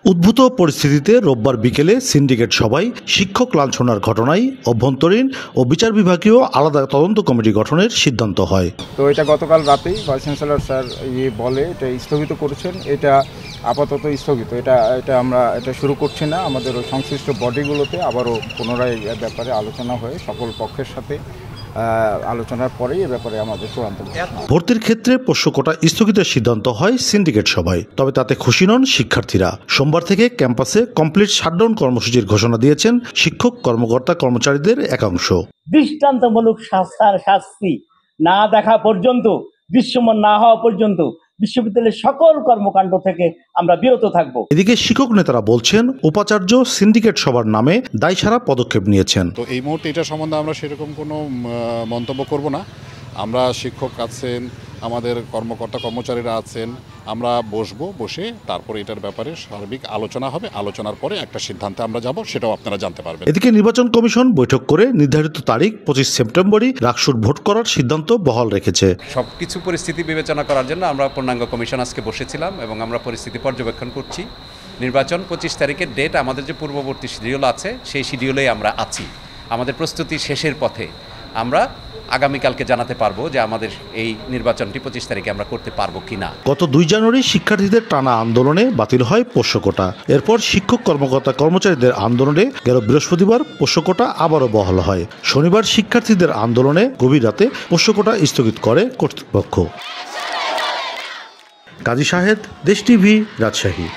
উদ্ভূত পরিস্থিতিতে রোববার বিকেলে সিন্ডিকেট সভায় শিক্ষক লাঞ্ছনার ঘটনায় অভ্যন্তরীণ ও বিচার বিভাগীয় আলাদা তদন্ত কমিটি গঠনের সিদ্ধান্ত হয়। তো এটা গতকাল রাতেই ভাইস চ্যান্সেলর স্যার বলে এটা স্থগিত করেছেন। এটা আপাতত স্থগিত, এটা আমরা শুরু করছি না। আমাদের ওই সংশ্লিষ্ট বডিগুলোতে আবারও পুনরায় ব্যাপারে আলোচনা হয়ে সকল পক্ষের সাথে আলোচনার পরেই এ ব্যাপারে আমাদের চূড়ান্ত। ভর্তির ক্ষেত্রে পোষ্যকোটা স্থগিতের সিদ্ধান্ত হয় সিন্ডিকেট সভায়, তবে তাতে খুশি নন শিক্ষার্থীরা। সোমবার থেকে ক্যাম্পাসে কমপ্লিট শাটডাউন কর্মসূচির ঘোষণা দিয়েছেন শিক্ষক কর্মকর্তা কর্মচারীদের একাংশ। দৃষ্টান্তমূলক শাস্তি না দেখা পর্যন্ত, দৃশ্যমান না হওয়া পর্যন্ত বিশ্ববিদ্যালয়ের সকল কর্মকাণ্ড থেকে আমরা বিরত থাকব। এদিকে শিক্ষক নেতারা বলছেন উপাচার্য সিন্ডিকেট সভার নামে দায়সারা পদক্ষেপ নিয়েছেন। তো এই মুহূর্তে এটা সম্বন্ধে আমরা সেরকম কোনো মন্তব্য করব না। আমরা শিক্ষক আছেন, আমাদের কর্মকর্তা কর্মচারীরা আছেন, আমরা বসে তারপরে এটার ব্যাপারে সার্বিক আলোচনা হবে। আলোচনার পরে একটা সিদ্ধান্তে আমরা যাব, সেটাও আপনারা জানতে পারবেন। এদিকে নির্বাচন কমিশন বৈঠক করে নির্ধারিত তারিখ 25 সেপ্টেম্বরই রাকসুর ভোট করার সিদ্ধান্ত বহাল রেখেছে। সবকিছু পরিস্থিতি বিবেচনা করার জন্য আমরা পূর্ণাঙ্গ কমিশন আজকে বসেছিলাম এবং আমরা পরিস্থিতি পর্যবেক্ষণ করছি। নির্বাচন 25 তারিখের ডেট, আমাদের যে পূর্ববর্তী শিডিউল আছে সেই শিডিউলেই আমরা আছি। আমাদের প্রস্তুতি শেষের পথে। আমরা আগামীকালকে জানাতে পারবো যে আমাদের এই নির্বাচনটি 25 তারিখে আমরা করতে পারবো কিনা। গত 2 জানুয়ারি শিক্ষার্থীদের টানা আন্দোলনে বাতিল হয় পোষ্যকোটা। এরপর শিক্ষক কর্মকর্তা কর্মচারীদের আন্দোলনে গেল বৃহস্পতিবার পোষ্যকোটা আবারও বহাল হয়। শনিবার শিক্ষার্থীদের আন্দোলনে গভীর রাতে পোষ্যকোটা স্থগিত করে কর্তৃপক্ষ। কাজী শাহেদ, দেশ টিভি, রাজশাহী।